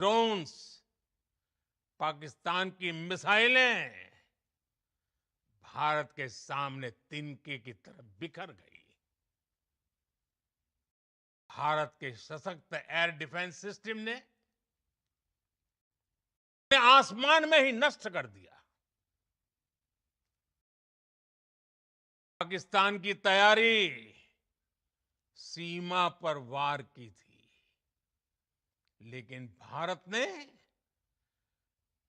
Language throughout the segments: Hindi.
ड्रोन्स, पाकिस्तान की मिसाइलें भारत के सामने तिनके की तरह बिखर गई। भारत के सशक्त एयर डिफेंस सिस्टम ने आसमान में ही नष्ट कर दिया। पाकिस्तान की तैयारी सीमा पर वार की थी, लेकिन भारत ने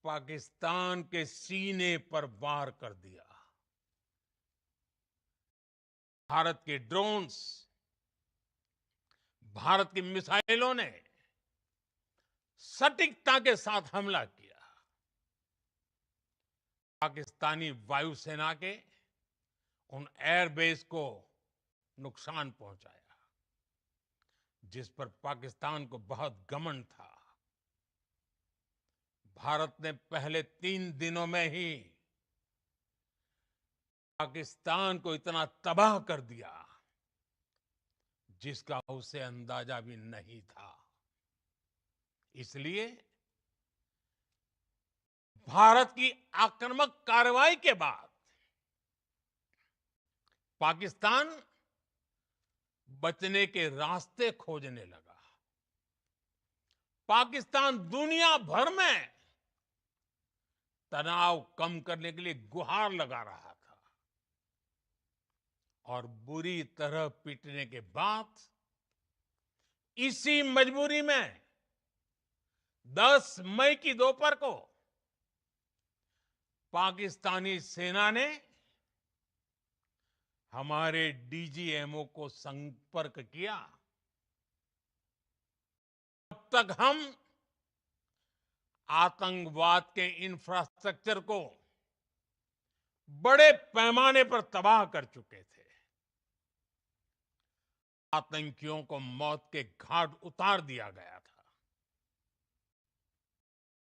पाकिस्तान के सीने पर वार कर दिया। भारत के ड्रोन्स, भारत की मिसाइलों ने सटीकता के साथ हमला किया। पाकिस्तानी वायुसेना के उन एयरबेस को नुकसान पहुंचाया, जिस पर पाकिस्तान को बहुत घमंड था। भारत ने पहले 3 दिनों में ही पाकिस्तान को इतना तबाह कर दिया, जिसका उसे अंदाजा भी नहीं था। इसलिए भारत की आक्रामक कार्रवाई के बाद पाकिस्तान बचने के रास्ते खोजने लगा। पाकिस्तान दुनिया भर में तनाव कम करने के लिए गुहार लगा रहा था, और बुरी तरह पीटने के बाद इसी मजबूरी में 10 मई की दोपहर को पाकिस्तानी सेना ने हमारे डीजीएमओ को संपर्क किया। तब तक हम आतंकवाद के इंफ्रास्ट्रक्चर को बड़े पैमाने पर तबाह कर चुके थे। आतंकियों को मौत के घाट उतार दिया गया था।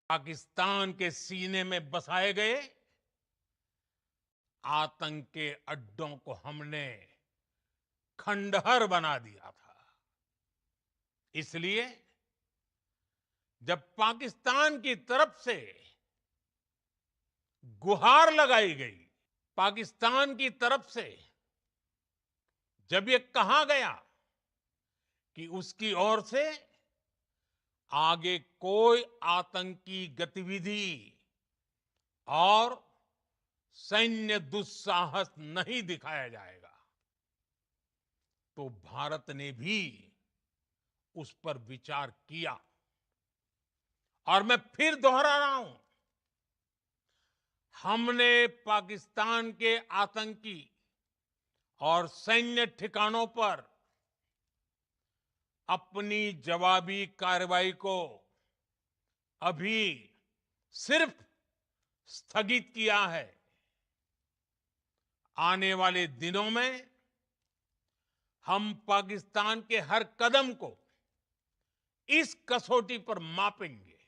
पाकिस्तान के सीने में बसाए गए आतंक के अड्डों को हमने खंडहर बना दिया था। इसलिए जब पाकिस्तान की तरफ से गुहार लगाई गई, पाकिस्तान की तरफ से जब ये कहा गया कि उसकी ओर से आगे कोई आतंकी गतिविधि और सैन्य दुस्साहस नहीं दिखाया जाएगा, तो भारत ने भी उस पर विचार किया। और मैं फिर दोहरा रहा हूं, हमने पाकिस्तान के आतंकी और सैन्य ठिकानों पर अपनी जवाबी कार्रवाई को अभी सिर्फ स्थगित किया है। आने वाले दिनों में हम पाकिस्तान के हर कदम को इस कसौटी पर मापेंगे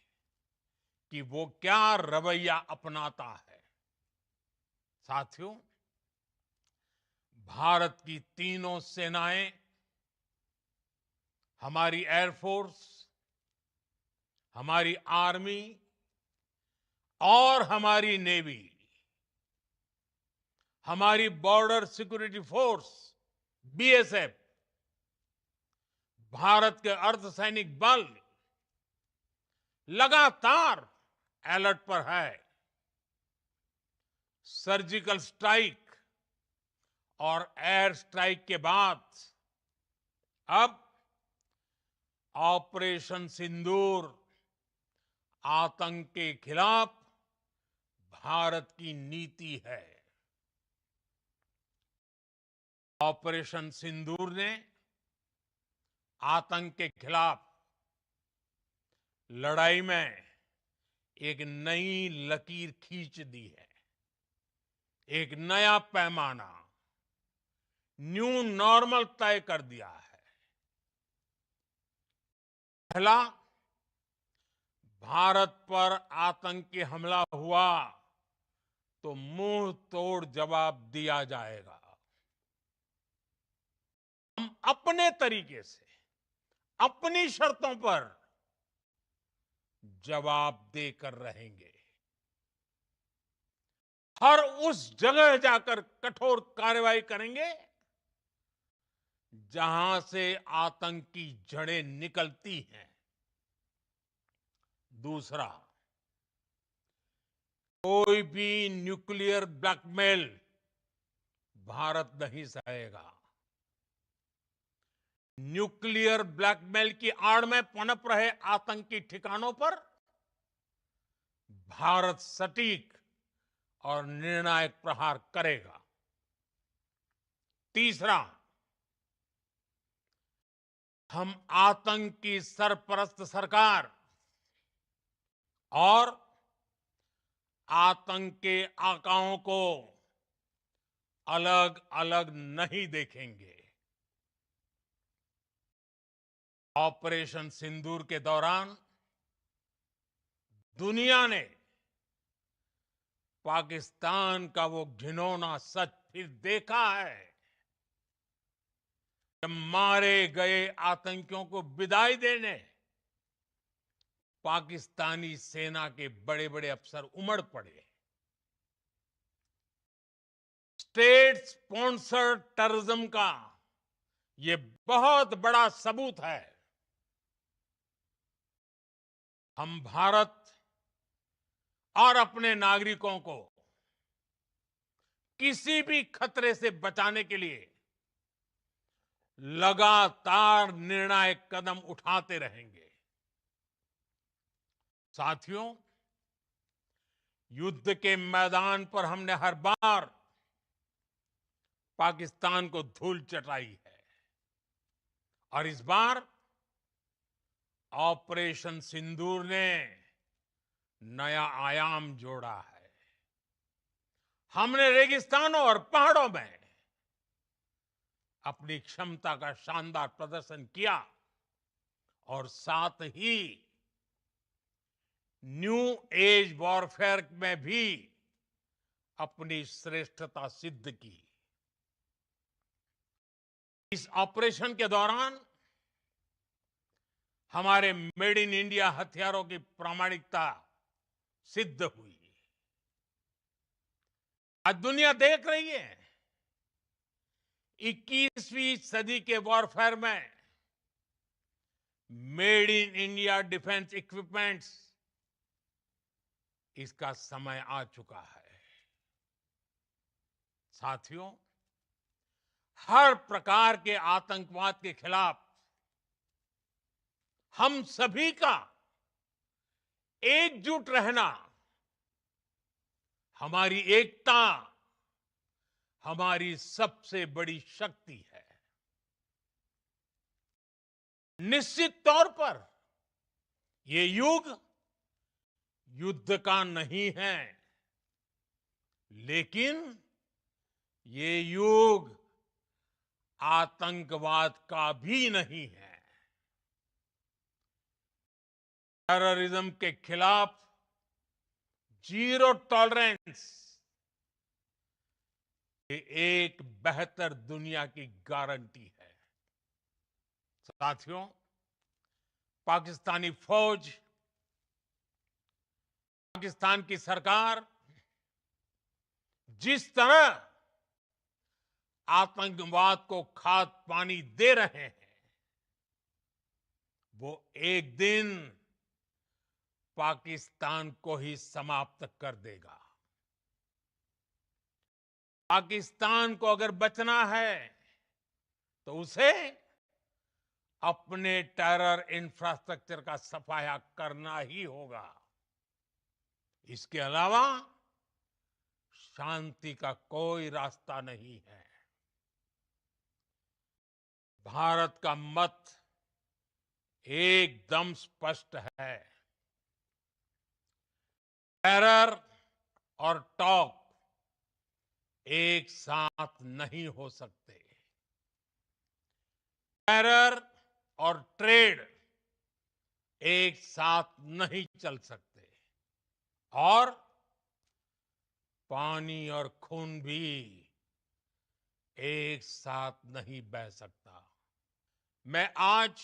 कि वो क्या रवैया अपनाता है। साथियों, भारत की तीनों सेनाएं, हमारी एयरफोर्स, हमारी आर्मी और हमारी नेवी, हमारी border security force BSF, Bharat के अर्धसैनिक बल लगातार अलर्ट पर है। सर्जिकल स्ट्राइक और एयर स्ट्राइक के बाद अब ऑपरेशन सिंदूर आतंक के खिलाफ भारत की नीति है। ऑपरेशन सिंदूर ने आतंक के खिलाफ लड़ाई में एक नई लकीर खींच दी है, एक नया पैमाना, न्यू नॉर्मल तय कर दिया है। पहला, भारत पर आतंकी हमला हुआ तो मुंह तोड़ जवाब दिया जाएगा। हम अपने तरीके से, अपनी शर्तों पर जवाब देकर रहेंगे। हर उस जगह जाकर कठोर कार्रवाई करेंगे जहां से आतंक की जड़ें निकलती हैं। दूसरा, कोई भी न्यूक्लियर ब्लैकमेल भारत नहीं सहेगा। न्यूक्लियर ब्लैकमेल की आड़ में पनप रहे आतंकी ठिकानों पर भारत सटीक और निर्णायक प्रहार करेगा। तीसरा, हम आतंक की सरपरस्त सरकार और आतंक के आकाओं को अलग अलग नहीं देखेंगे। ऑपरेशन सिंदूर के दौरान दुनिया ने पाकिस्तान का वो घिनौना सच फिर देखा है। जब मारे गए आतंकियों को विदाई देने पाकिस्तानी सेना के बड़े बड़े अफसर उमड़ पड़े। स्टेट स्पॉन्सर्ड टेररिज्म का ये बहुत बड़ा सबूत है। हम भारत और अपने नागरिकों को किसी भी खतरे से बचाने के लिए लगातार निर्णायक कदम उठाते रहेंगे। साथियों, युद्ध के मैदान पर हमने हर बार पाकिस्तान को धूल चटाई है और इस बार ऑपरेशन सिंदूर ने नया आयाम जोड़ा है। हमने रेगिस्तानों और पहाड़ों में अपनी क्षमता का शानदार प्रदर्शन किया और साथ ही न्यू एज वॉरफेयर में भी अपनी श्रेष्ठता सिद्ध की। इस ऑपरेशन के दौरान हमारे मेड इन इंडिया हथियारों की प्रामाणिकता सिद्ध हुई। आज दुनिया देख रही है 21वीं सदी के वॉरफेयर में made in India defence equipments, इसका समय आ चुका है। साथियों, हर प्रकार के आतंकवाद के खिलाफ हम सभी का एकजुट रहना हमारी एकता, हमारी सबसे बड़ी शक्ति है। निश्चित तौर पर ये युग युद्ध का नहीं है, लेकिन ये युग आतंकवाद का भी नहीं है। टेररिज्म के खिलाफ जीरो टॉलरेंस ये एक बेहतर दुनिया की गारंटी है। साथियों, पाकिस्तानी फौज, पाकिस्तान की सरकार जिस तरह आतंकवाद को खाद पानी दे रहे हैं, वो एक दिन पाकिस्तान को ही समाप्त कर देगा। पाकिस्तान को अगर बचना है तो उसे अपने टेरर इंफ्रास्ट्रक्चर का सफाया करना ही होगा। इसके अलावा शांति का कोई रास्ता नहीं है। भारत का मत एकदम स्पष्ट है। टेरर और टॉक एक साथ नहीं हो सकते। टेरर और ट्रेड एक साथ नहीं चल सकते और पानी और खून भी एक साथ नहीं बह सकता। मैं आज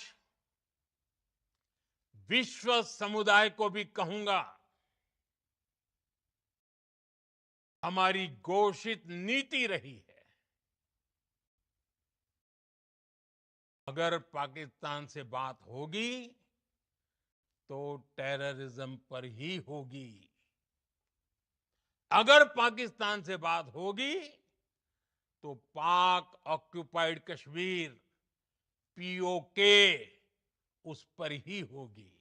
विश्व समुदाय को भी कहूंगा, हमारी घोषित नीति रही है, अगर पाकिस्तान से बात होगी तो टेररिज्म पर ही होगी। अगर पाकिस्तान से बात होगी तो पाक ऑक्युपाइड कश्मीर, पीओके, उस पर ही होगी।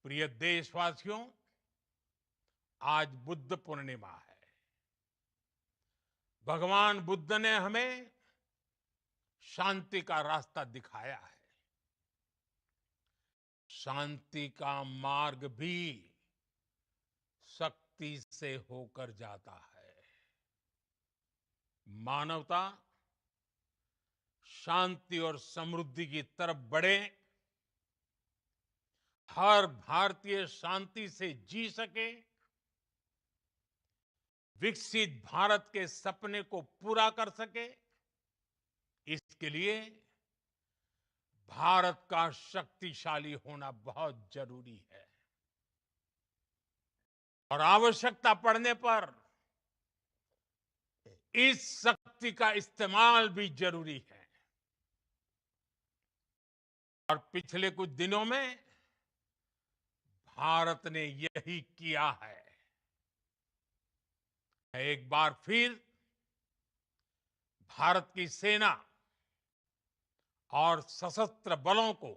प्रिय देशवासियों, आज बुद्ध पूर्णिमा है। भगवान बुद्ध ने हमें शांति का रास्ता दिखाया है। शांति का मार्ग भी शक्ति से होकर जाता है। मानवता शांति और समृद्धि की तरफ बढ़े, हर भारतीय शांति से जी सके, विकसित भारत के सपने को पूरा कर सके, इसके लिए भारत का शक्तिशाली होना बहुत जरूरी है। और आवश्यकता पड़ने पर इस शक्ति का इस्तेमाल भी जरूरी है। और पिछले कुछ दिनों में भारत ने यही किया है। एक बार फिर भारत की सेना और सशस्त्र बलों को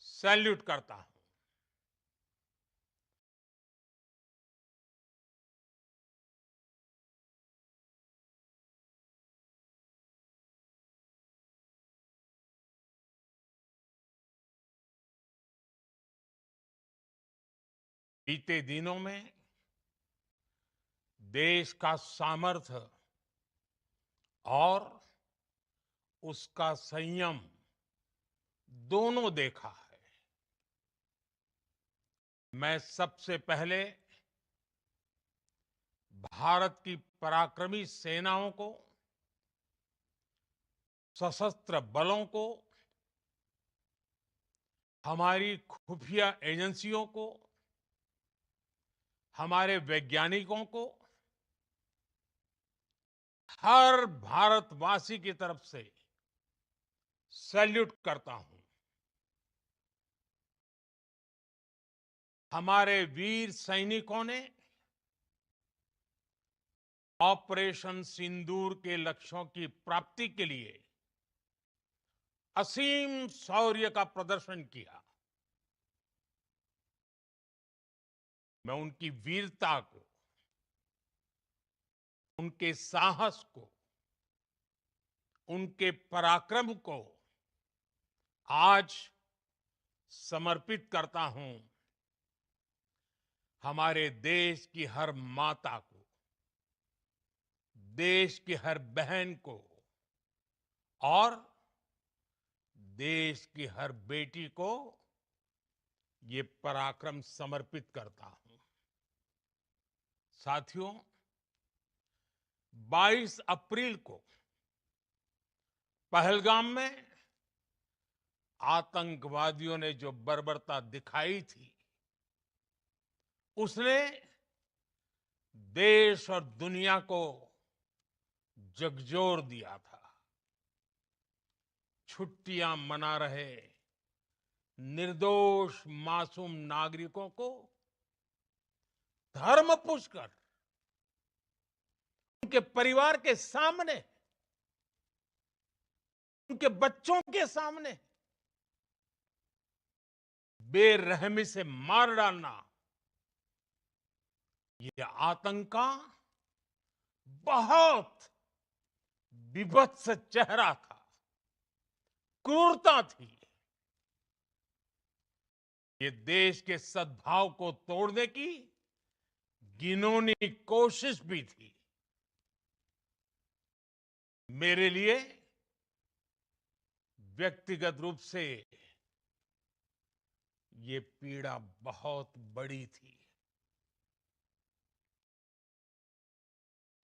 सैल्यूट करता हूं। बीते दिनों में देश का सामर्थ्य और उसका संयम दोनों देखा है। मैं सबसे पहले भारत की पराक्रमी सेनाओं को, सशस्त्र बलों को, हमारी खुफिया एजेंसियों को, हमारे वैज्ञानिकों को, हर भारतवासी की तरफ से सैल्यूट करता हूं। हमारे वीर सैनिकों ने ऑपरेशन सिंदूर के लक्ष्यों की प्राप्ति के लिए असीम शौर्य का प्रदर्शन किया। मैं उनकी वीरता को, उनके साहस को, उनके पराक्रम को आज समर्पित करता हूं। हमारे देश की हर माता को, देश की हर बहन को और देश की हर बेटी को ये पराक्रम समर्पित करता हूं। साथियों, 22 अप्रैल को पहलगाम में आतंकवादियों ने जो बर्बरता दिखाई थी, उसने देश और दुनिया को झकझोर दिया था। छुट्टियां मना रहे निर्दोष मासूम नागरिकों को धर्म पूछकर उनके परिवार के सामने, उनके बच्चों के सामने बेरहमी से मार डालना, यह आतंक का बहुत विभत्स चेहरा था, क्रूरता थी। ये देश के सद्भाव को तोड़ने की घिनौनी कोशिश भी थी। मेरे लिए व्यक्तिगत रूप से ये पीड़ा बहुत बड़ी थी।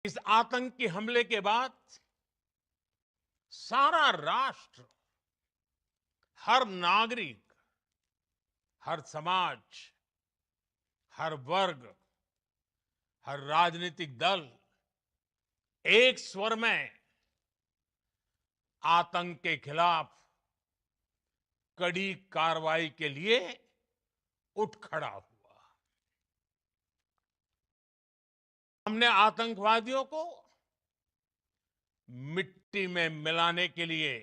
इस आतंकी हमले के बाद सारा राष्ट्र, हर नागरिक हर समाज, हर वर्ग, हर राजनीतिक दल एक स्वर में आतंक के खिलाफ कड़ी कार्रवाई के लिए उठ खड़ा हुआ। हमने आतंकवादियों को मिट्टी में मिलाने के लिए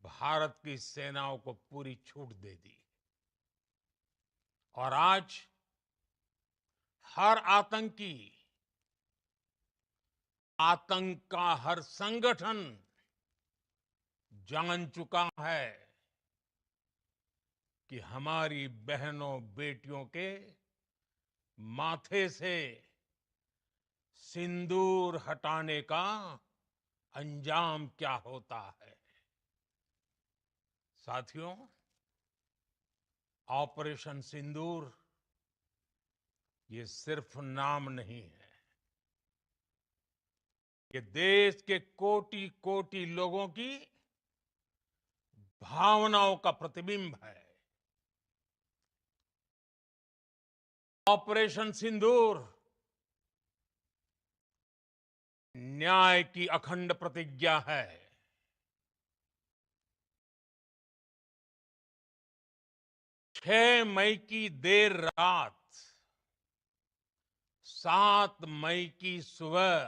भारत की सेनाओं को पूरी छूट दे दी और आज हर आतंकी, आतंक का हर संगठन जान चुका है कि हमारी बहनों बेटियों के माथे से सिंदूर हटाने का अंजाम क्या होता है। साथियों, ऑपरेशन सिंदूर ये सिर्फ नाम नहीं है, ये देश के कोटि कोटि लोगों की भावनाओं का प्रतिबिंब है। ऑपरेशन सिंदूर न्याय की अखंड प्रतिज्ञा है। 6 मई की देर रात, 7 मई की सुबह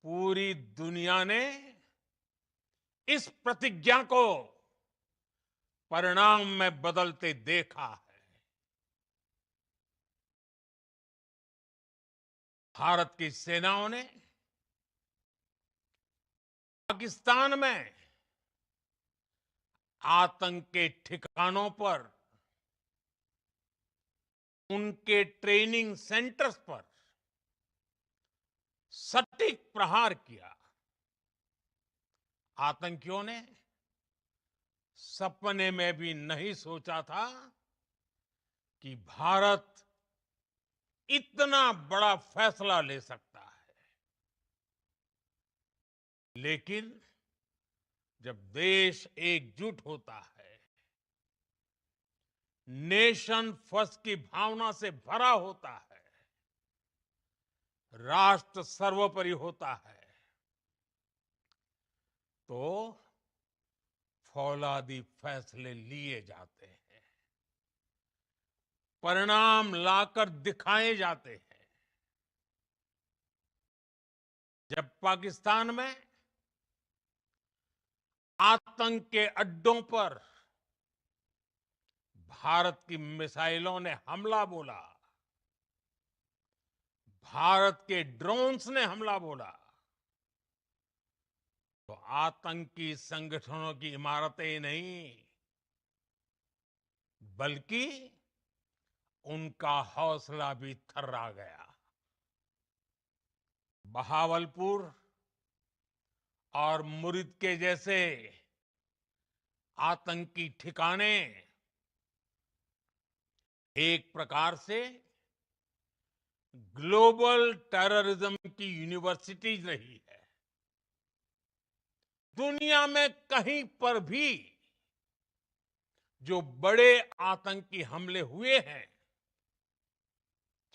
पूरी दुनिया ने इस प्रतिज्ञा को परिणाम में बदलते देखा है। भारत की सेनाओं ने पाकिस्तान में आतंक के ठिकानों पर, उनके ट्रेनिंग सेंटर्स पर सटीक प्रहार किया। आतंकियों ने सपने में भी नहीं सोचा था कि भारत इतना बड़ा फैसला ले सकता है। लेकिन जब देश एकजुट होता है, नेशन फर्स्ट की भावना से भरा होता है, राष्ट्र सर्वोपरि होता है, तो फौलादी फैसले लिए जाते हैं, परिणाम लाकर दिखाए जाते हैं। जब पाकिस्तान में आतंक के अड्डों पर भारत की मिसाइलों ने हमला बोला, भारत के ड्रोन्स ने हमला बोला, तो आतंकी संगठनों की इमारतें नहीं, बल्कि उनका हौसला भी थर्रा गया। बहावलपुर और मुरिद के जैसे आतंकी ठिकाने एक प्रकार से ग्लोबल टेररिज्म की यूनिवर्सिटीज रही है। दुनिया में कहीं पर भी जो बड़े आतंकी हमले हुए हैं,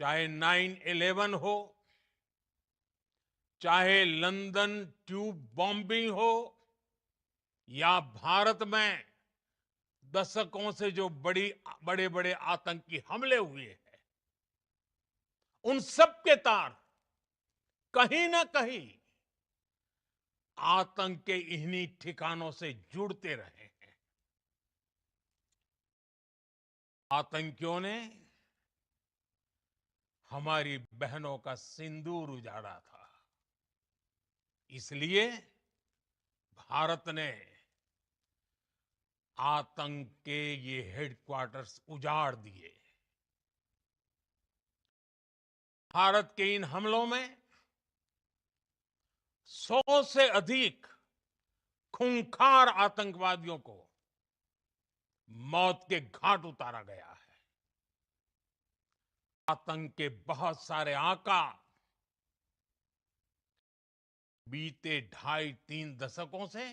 चाहे 9/11 हो, चाहे लंदन ट्यूब बॉम्बिंग हो, या भारत में दशकों से जो बड़े बड़े आतंकी हमले हुए हैं, उन सब के तार कहीं ना कहीं आतंक के इन्हीं ठिकानों से जुड़ते रहे हैं। आतंकियों ने हमारी बहनों का सिंदूर उजाड़ा था, इसलिए भारत ने आतंक के ये हेडक्वार्टर्स उजाड़ दिए। भारत के इन हमलों में 100 से अधिक खूंखार आतंकवादियों को मौत के घाट उतारा गया है। आतंक के बहुत सारे आका बीते 2.5-3 दशकों से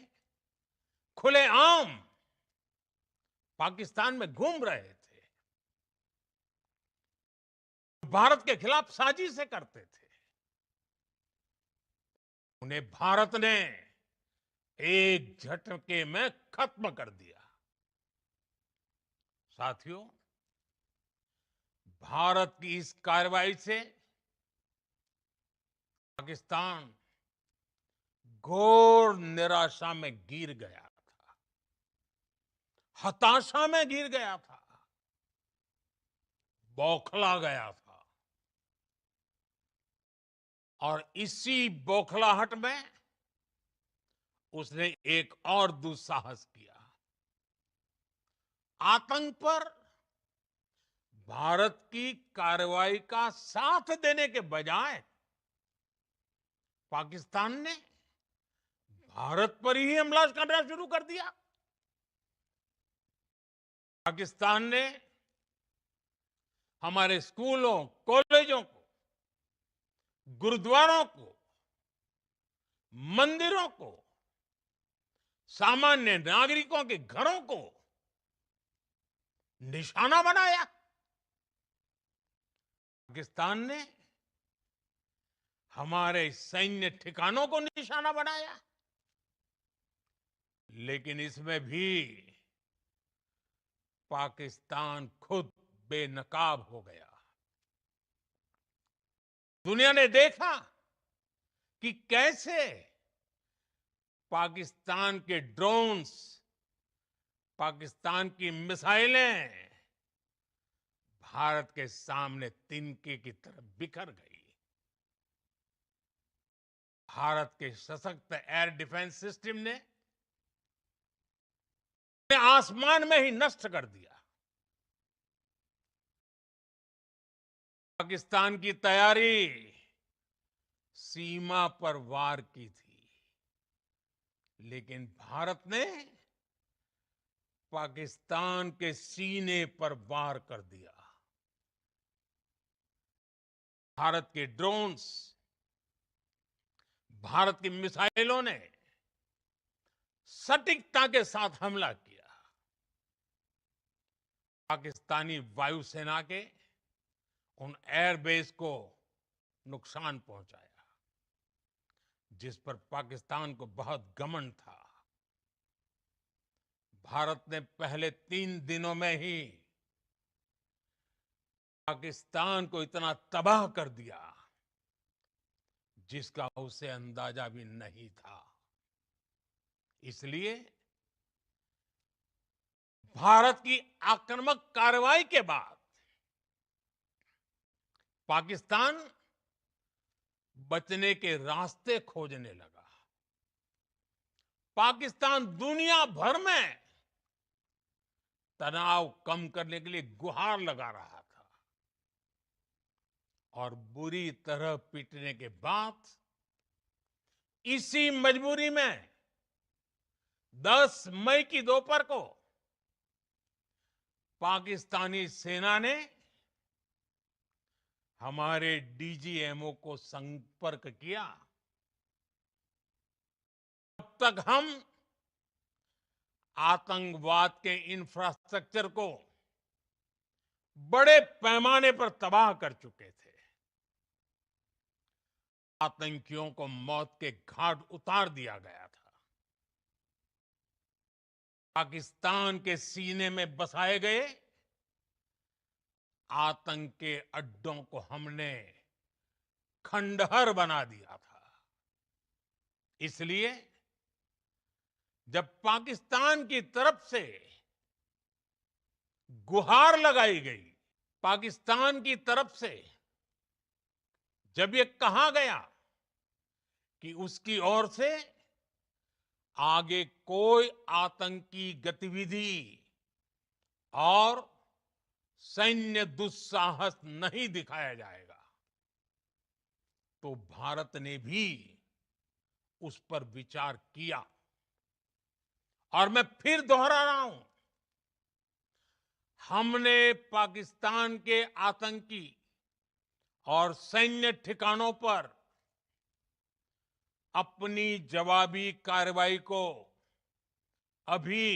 खुलेआम पाकिस्तान में घूम रहे थे, भारत के खिलाफ साजिशें करते थे, उन्हें भारत ने एक झटके में खत्म कर दिया। साथियों, भारत की इस कार्रवाई से पाकिस्तान घोर निराशा में गिर गया था, हताशा में गिर गया था, बौखला गया था। और इसी बौखलाहट में उसने एक और दुस्साहस किया। आतंक पर भारत की कार्रवाई का साथ देने के बजाय पाकिस्तान ने भारत पर ही हमला करना शुरू कर दिया। पाकिस्तान ने हमारे स्कूलों, कॉलेजों को, गुरुद्वारों को, मंदिरों को, सामान्य नागरिकों के घरों को निशाना बनाया। पाकिस्तान ने हमारे सैन्य ठिकानों को निशाना बनाया। लेकिन इसमें भी पाकिस्तान खुद बेनकाब हो गया। दुनिया ने देखा कि कैसे पाकिस्तान के ड्रोन्स, पाकिस्तान की मिसाइलें भारत के सामने तिनके की तरह बिखर गई। भारत के सशक्त एयर डिफेंस सिस्टम ने आसमान में ही नष्ट कर दिया। पाकिस्तान की तैयारी सीमा पर वार की थी, लेकिन भारत ने पाकिस्तान के सीने पर वार कर दिया। भारत के ड्रोन्स, भारत की मिसाइलों ने सटीकता के साथ हमला किया। पाकिस्तानी वायुसेना के उन एयरबेस को नुकसान पहुंचाया, जिस पर पाकिस्तान को बहुत घमंड था। भारत ने पहले 3 दिनों में ही पाकिस्तान को इतना तबाह कर दिया, जिसका उसे अंदाजा भी नहीं था। इसलिए भारत की आक्रामक कार्रवाई के बाद पाकिस्तान बचने के रास्ते खोजने लगा। पाकिस्तान दुनिया भर में तनाव कम करने के लिए गुहार लगा रहा था। और बुरी तरह पीटने के बाद इसी मजबूरी में 10 मई की दोपहर को पाकिस्तानी सेना ने हमारे डीजीएमओ को संपर्क किया। तब तक हम आतंकवाद के इंफ्रास्ट्रक्चर को बड़े पैमाने पर तबाह कर चुके थे। आतंकियों को मौत के घाट उतार दिया गया था। पाकिस्तान के सीने में बसाए गए आतंक के अड्डों को हमने खंडहर बना दिया था। इसलिए जब पाकिस्तान की तरफ से गुहार लगाई गई, पाकिस्तान की तरफ से जब ये कहा गया कि उसकी ओर से आगे कोई आतंकी गतिविधि और सैन्य दुस्साहस नहीं दिखाया जाएगा, तो भारत ने भी उस पर विचार किया। और मैं फिर दोहरा रहा हूं, हमने पाकिस्तान के आतंकी और सैन्य ठिकानों पर अपनी जवाबी कार्रवाई को अभी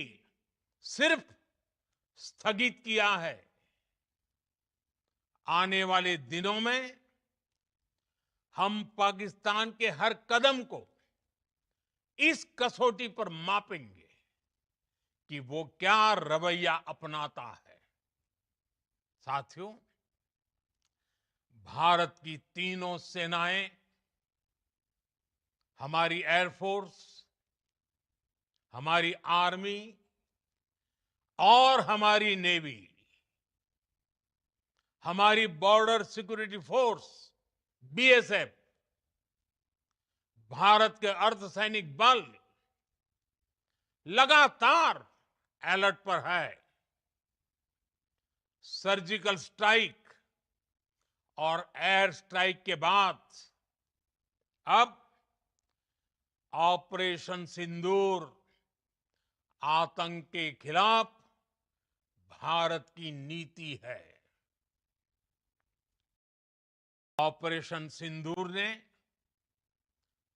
सिर्फ स्थगित किया है। आने वाले दिनों में हम पाकिस्तान के हर कदम को इस कसौटी पर मापेंगे कि वो क्या रवैया अपनाता है। साथियों, भारत की तीनों सेनाएं, हमारी एयरफोर्स, हमारी आर्मी और हमारी नेवी, हमारी border security force BSF, Bharat के अर्धसैनिक बल लगातार अलर्ट पर है। सर्जिकल स्ट्राइक और एयर स्ट्राइक के बाद अब ऑपरेशन सिंदूर आतंक के खिलाफ भारत की नीति है। ऑपरेशन सिंदूर ने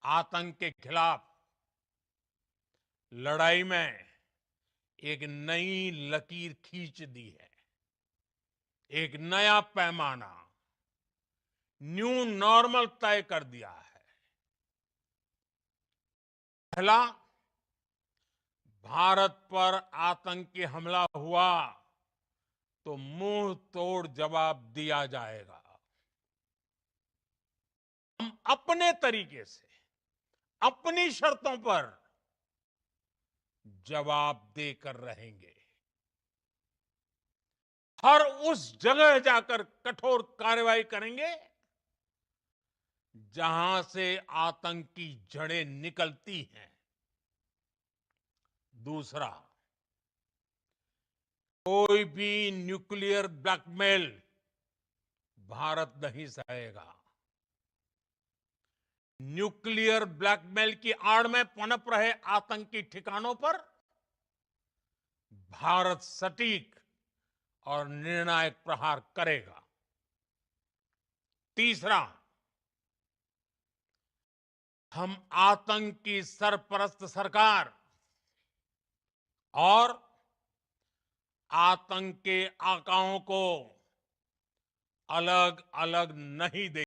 आतंक के खिलाफ लड़ाई में एक नई लकीर खींच दी है। एक नया पैमाना, न्यू नॉर्मल तय कर दिया है। पहला, भारत पर आतंकी हमला हुआ तो मुंह तोड़ जवाब दिया जाएगा। हम अपने तरीके से, अपनी शर्तों पर जवाब देकर रहेंगे। हर उस जगह जाकर कठोर कार्रवाई करेंगे जहां से आतंक की जड़ें निकलती हैं। दूसरा, कोई भी न्यूक्लियर ब्लैकमेल भारत नहीं सहेगा। न्यूक्लियर ब्लैकमेल की आड़ में पनप रहे आतंकी ठिकानों पर भारत सटीक और निर्णायक प्रहार करेगा। तीसरा, हम आतंक की सरपरस्त सरकार और आतंक के आकाओं को अलग अलग नहीं देंगे।